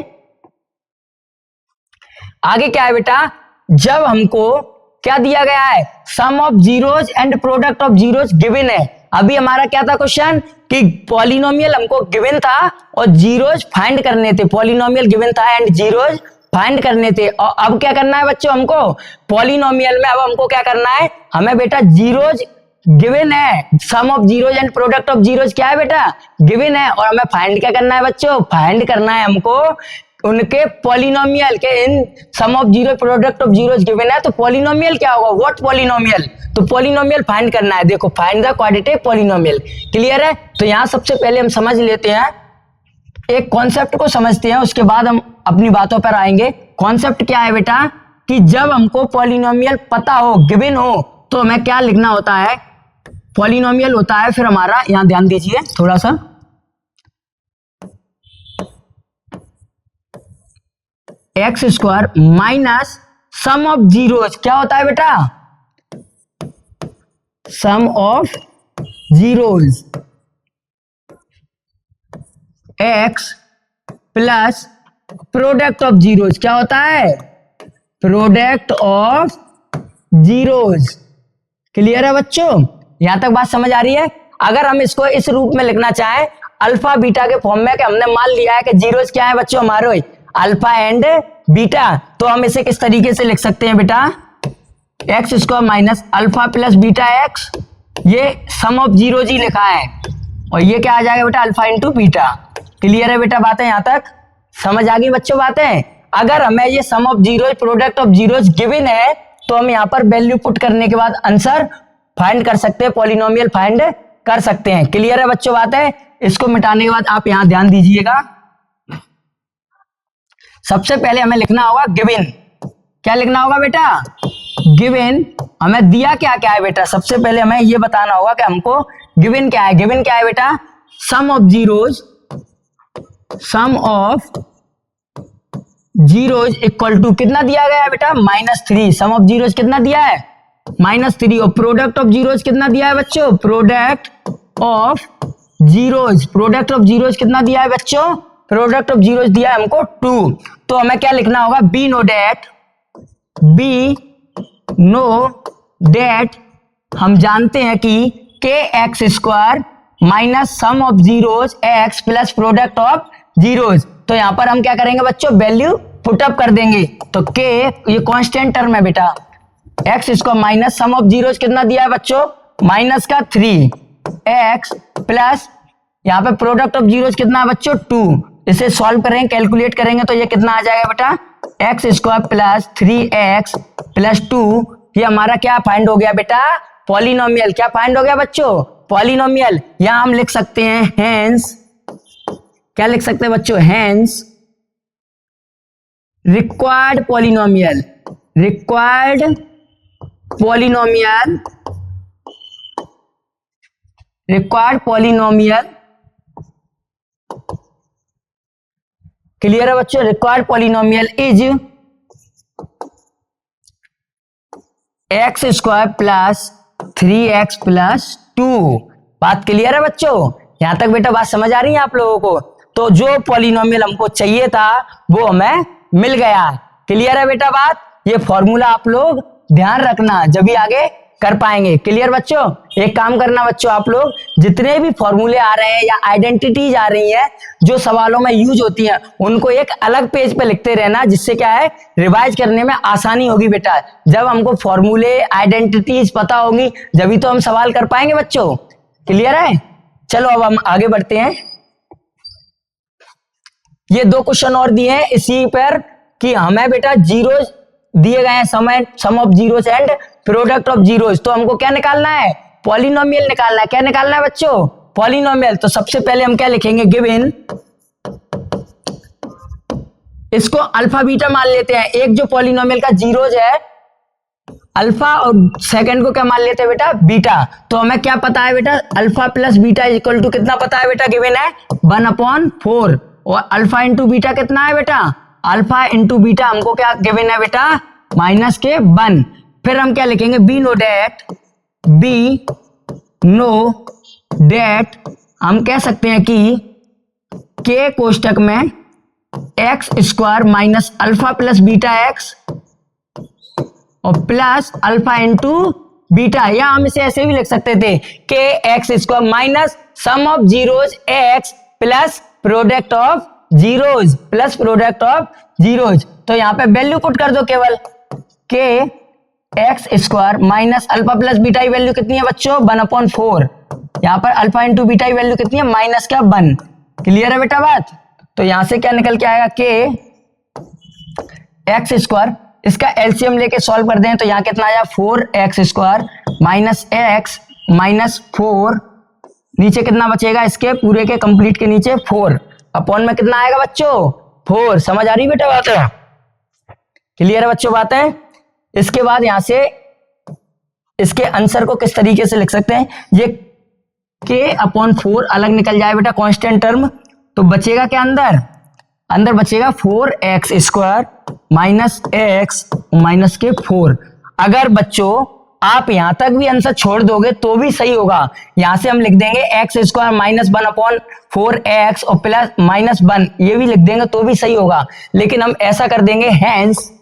Speaker 1: आगे क्या है बेटा? जब हमको क्या दिया गया है? Sum of zeros and product of zeros given है। अभी हमारा क्या था क्वेश्चन कि पॉलिनोमियल हमको गिवन था और जीरोज फाइंड करने थे। पॉलिनोमियल गिवन था एंड जीरोज फाइंड करने थे। और अब क्या करना है बच्चों हमको? पॉलिनोमियल में अब हमको क्या करना है? हमें बेटा जीरोज गिवन है, sum of zeros and product of zeros क्या है बेटा? गिवन है। और हमें फाइंड क्या करना है बच्चों? फाइंड करना है हमको उनके पॉलिनोमियल के इन sum of zero product of zeros given है, तो पॉलिनोमियल क्या होगा, व्हाट पॉलिनोमियल, तो पॉलिनोमियल फाइंड करना है। देखो find the quadratic polynomial, clear है। तो यहां सबसे पहले हम समझ लेते हैं, एक कॉन्सेप्ट को समझते हैं, उसके बाद हम अपनी बातों पर आएंगे। कॉन्सेप्ट क्या है बेटा, कि जब हमको पॉलिनोमियल पता हो, गिवन हो, तो हमें क्या लिखना होता है, पॉलिनोमियल होता है फिर हमारा, यहां ध्यान दीजिए थोड़ा सा, x square minus sum of zeros, क्या होता है बेटा, sum of zeros, x plus product of zeros, क्या होता है, प्रोडक्ट ऑफ जीरोस। क्लियर है बच्चों, यहां तक बात समझ आ रही है। अगर हम इसको इस रूप में लिखना चाहें अल्फा बीटा के फॉर्म में, कि हमने मान लिया है कि जीरोस क्या है बच्चों हमारे, अल्फा एंड बीटा, तो हम इसे किस तरीके से लिख सकते हैं बेटा, x square minus alpha plus beta x, ये सम ऑफ जीरो जी लिखा है, और ये क्या आ जाएगा बेटा, अल्फा इंटू बीटा। क्लियर है बेटा बातें, यहां तक समझ आ गई बच्चों बातें। अगर हमें ये sum of zero product of zeros given है, तो हम यहाँ पर वैल्यू पुट करने के बाद आंसर फाइंड कर सकते हैं, पॉलिनोमियल फाइंड कर सकते हैं। क्लियर है बच्चों बातें। इसको मिटाने के बाद आप यहां ध्यान दीजिएगा, सबसे पहले हमें लिखना होगा गिवन, क्या लिखना होगा बेटा, गिवन। हमें दिया क्या क्या है बेटा, सबसे पहले हमें ये बताना होगा कि हमको गिवन क्या है। गिवन क्या है बेटा, sum of zeros, sum of zeros equal to कितना दिया गया है बेटा, -3। सम ऑफ जीरोस कितना दिया है, -3, और प्रोडक्ट ऑफ जीरोस कितना दिया है बच्चों, product of zeros, product of zeros कितना दिया है बच्चों, प्रोडक्ट ऑफ जीरोस दिया है हमको 2। तो हमें क्या लिखना होगा, बी नो डेट हम जानते हैं कि के x square minus sum of zeros x plus product of zeros. तो यहां पर हम क्या करेंगे बच्चों, वैल्यू पुटअप कर देंगे। तो के ये कांस्टेंट टर्म है बेटा, x square minus sum of zeros कितना दिया है बच्चों, माइनस का 3 एक्स प्लस यहाँ पे प्रोडक्ट ऑफ जीरोस कितना है बच्चों 2। इसे सॉल्व करेंगे, कैलकुलेट करेंगे तो ये कितना आ जाएगा बेटा, x square plus 3x plus 2, ये हमारा क्या फाइंड हो गया बेटा, पॉलिनोमियल। क्या फाइंड हो गया बच्चों, पॉलिनोमियल। यहां हम लिख सकते हैं हेंस, क्या लिख सकते हैं बच्चों, hence required polynomial, required polynomial, required polynomial. Clear है बच्चों, required polynomial is x square plus 3x plus 2। बात क्लियर है बच्चों, यहां तक बेटा बात समझ आ रही है आप लोगों को। तो जो पॉलिनोमियल हमको चाहिए था वो हमें मिल गया। क्लियर है बेटा बात, ये फॉर्मूला आप लोग ध्यान रखना जब भी आगे कर पाएंगे। क्लियर बच्चों, एक काम करना बच्चों, आप लोग जितने भी फॉर्मूले आ रहे हैं या आइडेंटिटीज आ रही हैं जो सवालों में यूज होती हैं, उनको एक अलग पेज पे लिखते रहना, जिससे क्या है रिवाइज करने में आसानी होगी बेटा। जब हमको फॉर्मूले आइडेंटिटीज पता होगी जब तो हम सवाल कर पाएंगे बच्चों। क्लियर है, चलो अब हम आगे बढ़ते हैं। ये 2 क्वेश्चन और दिए हैं इसी पर, कि हमें बेटा जीरो दिए गए हैं, sum of zeros and product of zeros. तो हमको क्या निकालना है, पॉलिनोमियल निकालना है। क्या निकालना है बच्चों, पॉलिनोमियल। तो सबसे पहले हम क्या लिखेंगे, गिवन, इसको अल्फा बीटा मान लेते हैं। एक जो पॉलिनोमियल का जीरोस है अल्फा, और सेकंड को क्या मान लेते हैं बेटा, बीटा। तो हमें क्या पता है बेटा, alpha plus beta equal to कितना पता है बेटा, गिवन है 1/4, और अल्फा इंटू बीटा कितना है बेटा, अल्फा इंटू बीटा हमको क्या गिवन है बेटा, -1। फिर हम क्या लिखेंगे, बी नो डेट हम कह सकते हैं कि के कोष्टक में x square minus alpha plus beta x और प्लस अल्फा इंटू बीटा, या हम इसे ऐसे भी लिख सकते थे, के x square minus sum of zeros x plus product of zeros, plus product of zeros. तो यहाँ पे वैल्यू पुट कर दो केवल, के x square minus alpha plus beta की वैल्यू कितनी है बच्चों, 1/4। यहाँ पर अल्फा इंटू बीटा की वैल्यू कितनी है, -1। क्लियर है बेटा बात। तो यहां से क्या निकल के आएगा, के एक्स स्क्वायर, इसका एलसीएम लेके सॉल्व कर दें तो यहाँ कितना आया 4x² माइनस एक्स माइनस 4, नीचे कितना बचेगा इसके पूरे के कंप्लीट के नीचे 4 अपॉन में कितना आएगा बच्चों 4। समझ आ रही बेटा बात है? क्लियर है बच्चों बात है? इसके बाद यहां से इसके आंसर को किस तरीके से लिख सकते हैं, ये k/4 अलग निकल जाए बेटा कांस्टेंट टर्म, तो बचेगा क्या अंदर बचेगा 4x² माइनस एक्स माइनस के 4। अगर बच्चों आप यहां तक भी आंसर छोड़ दोगे तो भी सही होगा। यहां से हम लिख देंगे x² माइनस 1/4x और प्लस माइनस 1, ये भी लिख देंगे तो भी सही होगा, लेकिन हम ऐसा कर देंगे हेंस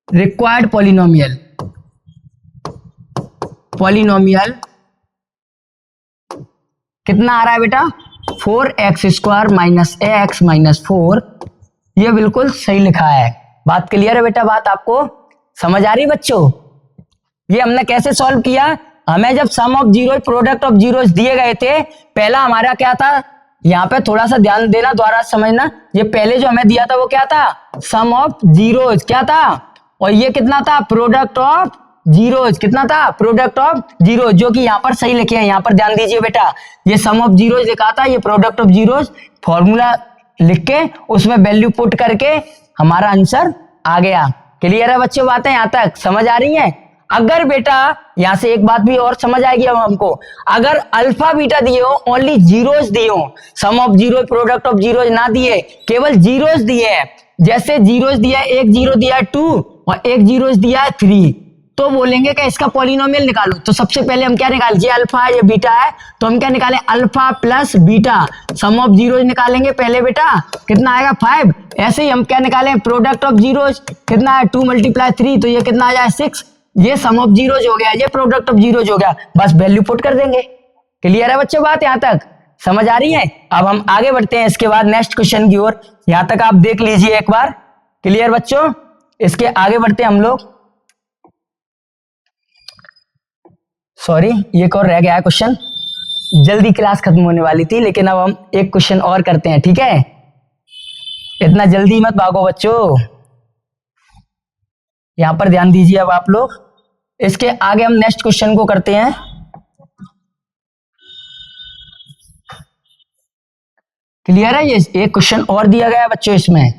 Speaker 1: रिक्वायर्ड पॉलिनोमियल कितना आ रहा है बेटा 4x² माइनस एक्स माइनस 4, ये बिल्कुल सही लिखा है। बात क्लियर है बेटा? बात आपको समझ आ रही बच्चों? ये हमने कैसे सॉल्व किया, हमें जब sum of zero product of zeros दिए गए थे, पहला हमारा क्या था, यहाँ पे थोड़ा सा ध्यान देना, द्वारा समझना, ये पहले जो हमें दिया था वो क्या था सम ऑफ जीरोस, क्या था, और ये कितना था प्रोडक्ट ऑफ जीरोस, कितना था प्रोडक्ट ऑफ जीरो, जो कि यहाँ पर सही लिखे हैं। यहाँ पर ध्यान दीजिए बेटा, ये सम ऑफ जीरोस लिखा था, ये प्रोडक्ट ऑफ जीरोस, फॉर्मूला लिख के उसमें वैल्यू पुट करके हमारा आंसर आ गया। क्लियर है बच्चों बातें यहाँ तक समझ आ रही हैं? अगर बेटा यहां से एक बात भी और समझ आएगी अब हमको, अगर अल्फा बीटा दिए हो, ओनली जीरोस दिए हो, sum of zero product of zeros ना दिए, केवल जीरोस दिए हैं, जैसे जीरोस दिया है, एक जीरो दिया है 2 और एक जीरोस दिया है 3, तो बोलेंगे कि इसका पॉलिनोमियल निकालो। तो सबसे पहले हम क्या निकाल, ये अल्फा है ये बीटा है, तो हम क्या निकालें alpha plus beta, sum of zeros निकालेंगे पहले बेटा, कितना आएगा 5। ऐसे ही हम क्या निकालें प्रोडक्ट ऑफ जीरोस, कितना है 2 × 3, तो ये कितना आ जाए 6, ये सम ऑफ जीरोस हो गया, ये प्रोडक्ट ऑफ जीरोस हो गया, बस वैल्यू पुट कर देंगे। क्लियर है बच्चों बात यहां तक समझ आ रही है? अब हम आगे बढ़ते हैं इसके बाद नेक्स्ट क्वेश्चन की ओर, यहां तक आप देख लीजिए एक बार। क्लियर बच्चों? इसके आगे बढ़ते हैं हम लोग, सॉरी एक और रह गया है क्वेश्चन, जल्दी क्लास खत्म होने वाली थी, लेकिन अब हम एक क्वेश्चन और करते हैं, ठीक है? इतना जल्दी मत भागो बच्चों, यहां पर ध्यान दीजिए अब आप लोग। इसके आगे हम नेक्स्ट क्वेश्चन को करते हैं। क्लियर है? ये एक क्वेश्चन और दिया गया है बच्चों इसमें,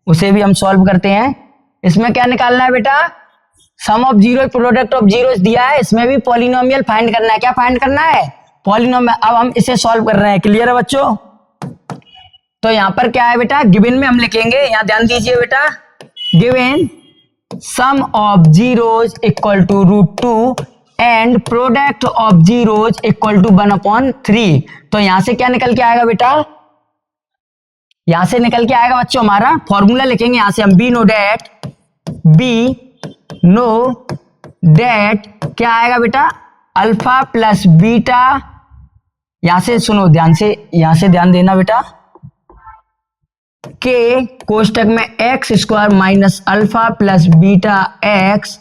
Speaker 1: उसे भी हम सॉल्व करते हैं। इसमें क्या निकालना है बेटा, sum of zero product of zeros दिया है, इसमें भी पॉलिनोमियल फाइंड करना है। क्या फाइंड करना है? पॉलिनोमियल। अब हम इसे सॉल्व कर रहे हैं। क्लियर है बच्चों? तो यहां पर क्या है बेटा, गिवन में हम लिखेंगे, यहां ध्यान दीजिए बेटा, given sum of zeros equal to √2 and product of zeros equal to 1/3। तो यहां से क्या निकल के आएगा बेटा, यहां से निकल के आएगा बच्चों हमारा फॉर्मूला लिखेंगे, यहां से हम बी नो डेट क्या आएगा बेटा, अल्फा प्लस बीटा, यहां से सुनो ध्यान से, यहां से ध्यान देना बेटा, के कोष्टक में x² minus alpha plus beta x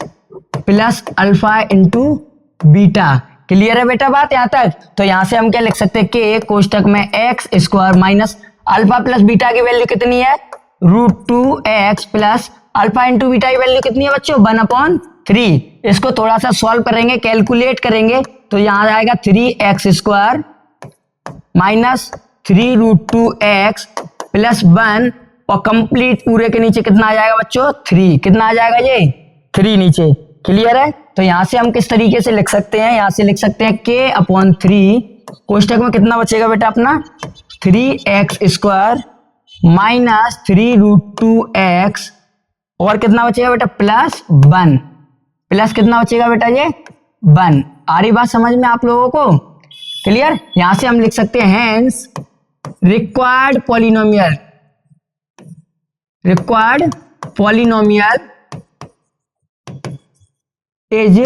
Speaker 1: plus alpha into beta. Clear है बेटा बात यहां तक? तो यहां से हम क्या लिख सकते हैं, के कोष्टक में x² minus alpha plus beta की वैल्यू कितनी है √2x plus alpha into beta की वैल्यू कितनी है बच्चों 1/3। इसको थोड़ा सा सॉल्व करेंगे, कैलकुलेट करेंगे, तो यहां आएगा 3x² माइनस 3√2x प्लस 1 और कंप्लीट पूरे के नीचे कितना आ जाएगा बच्चों 3, कितना आ जाएगा ये 3 नीचे। क्लियर है? तो यहां से हम किस तरीके से लिख सकते हैं, यहां से लिख सकते हैं k/3 कोष्टक में कितना बचेगा बेटा अपना 3x² माइनस 3√2x और कितना बचेगा बेटा प्लस 1, प्लस कितना बचेगा बेटा ये 1। आ रही बात समझ में आप लोगों को? क्लियर? यहां से हम लिख सकते हैं हेंस रिक्वायर्ड पॉलिनोमियल इज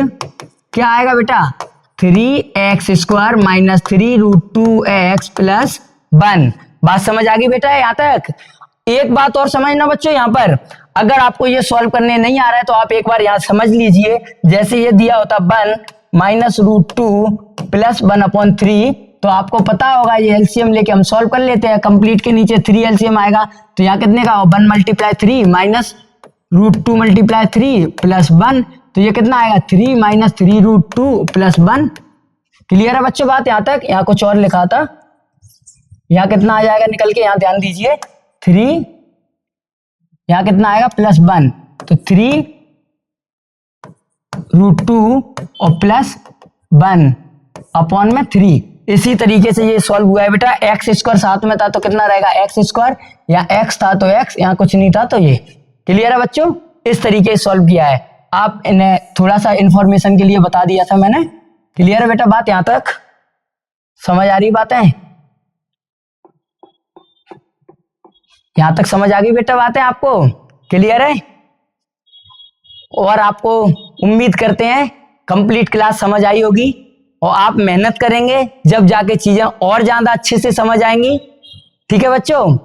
Speaker 1: क्या आएगा बेटा 3x² माइनस 3√2x प्लस 1। बात समझ आ गई बेटा यहां तक? एक बात और समझना बच्चों, यहां पर अगर आपको ये सॉल्व करने नहीं आ रहा है तो आप एक बार यहां समझ लीजिए, जैसे ये दिया होता 1 माइनस रूट टू प्लस 1/3। तो आपको पता होगा ये एलसीएम लेके हम सॉल्व कर लेते हैं। कंप्लीट के नीचे 3 एलसीएम आएगा, तो यहाँ कितने का 1 × 3 माइनस रूट 2 × 3 प्लस 1, तो ये कितना आएगा 3 माइनस 3 रूट 2 प्लस 1। क्लियर है बच्चों बात यहाँ तक? यहाँ कुछ और लिखा था, यहाँ कितना आ जाएगा निकल के, यहाँ ध्यान दीजिए 3, यहाँ कितना आएगा प्लस 1, तो 3 रूट 2 और प्लस 1 अपॉन में 3। इसी तरीके से ये सॉल्व हुआ है बेटा। एक्स स्क्वायर साथ में था तो कितना रहेगा एक्स स्क्वायर, या एक्स था तो एक्स, यहाँ कुछ नहीं था तो ये। क्लियर है बच्चों? इस तरीके से सॉल्व किया है। आप इन्हें थोड़ा सा इंफॉर्मेशन के लिए बता दिया था मैंने। क्लियर है बेटा बात यहाँ तक? समझ आ रही बातें? यहाँ तक समझ आ गई बेटा बातें आपको? क्लियर है? और आपको उम्मीद करते हैं कंप्लीट क्लास समझ आई होगी, और आप मेहनत करेंगे जब जाके चीजें और ज्यादा अच्छे से समझ आएंगी। ठीक है बच्चों?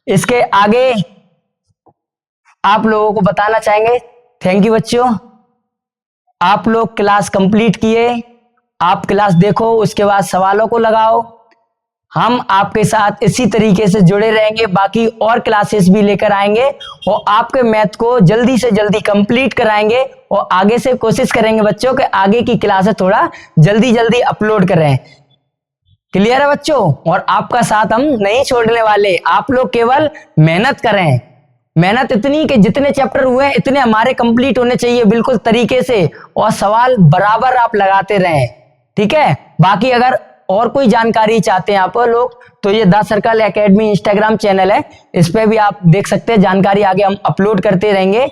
Speaker 1: इसके आगे आप लोगों को बताना चाहेंगे, थैंक यू बच्चों, आप लोग क्लास कंप्लीट किए, आप क्लास देखो, उसके बाद सवालों को लगाओ। हम आपके साथ इसी तरीके से जुड़े रहेंगे, बाकी और क्लासेस भी लेकर आएंगे और आपके मैथ को जल्दी से जल्दी कंप्लीट कराएंगे, और आगे से कोशिश करेंगे बच्चों के आगे की क्लासेस थोड़ा जल्दी जल्दी अपलोड करें। क्लियर है बच्चों? और आपका साथ हम नहीं छोड़ने वाले, आप लोग केवल मेहनत करें, मेहनत इतनी कि जितने चैप्टर हुए इतने हमारे कंप्लीट होने चाहिए बिल्कुल तरीके से, और सवाल बराबर आप लगाते रहें। ठीक है? बाकी अगर और कोई जानकारी चाहते हैं आप लोग तो ये the circle academy Instagram channel है, इस पे भी आप देख सकते हैं, जानकारी आगे हम अपलोड करते रहेंगे।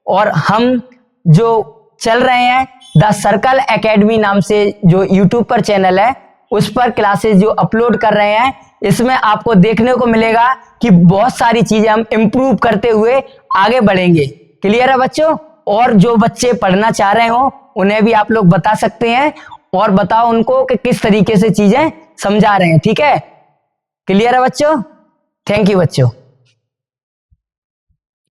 Speaker 1: और हम जो चल रहे हैं द सर्कल एकेडमी नाम से जो यूट्यूब पर चैनल है, उस पर क्लासेस जो अपलोड कर रहे हैं, इसमें आपको देखने को मिलेगा कि बहुत सारी चीजें हम इम्प्रूव करते हुए आगे बढ़ेंगे। क्लियर है बच्चों? और जो बच्चे पढ़ना चाह रहे हो उन्हें भी आप लोग बता सकते हैं, और बताओ उनको कि किस तरीके से चीजें समझा रहे हैं। ठीक है? क्लियर है बच्चों? थैंक यू बच्चों।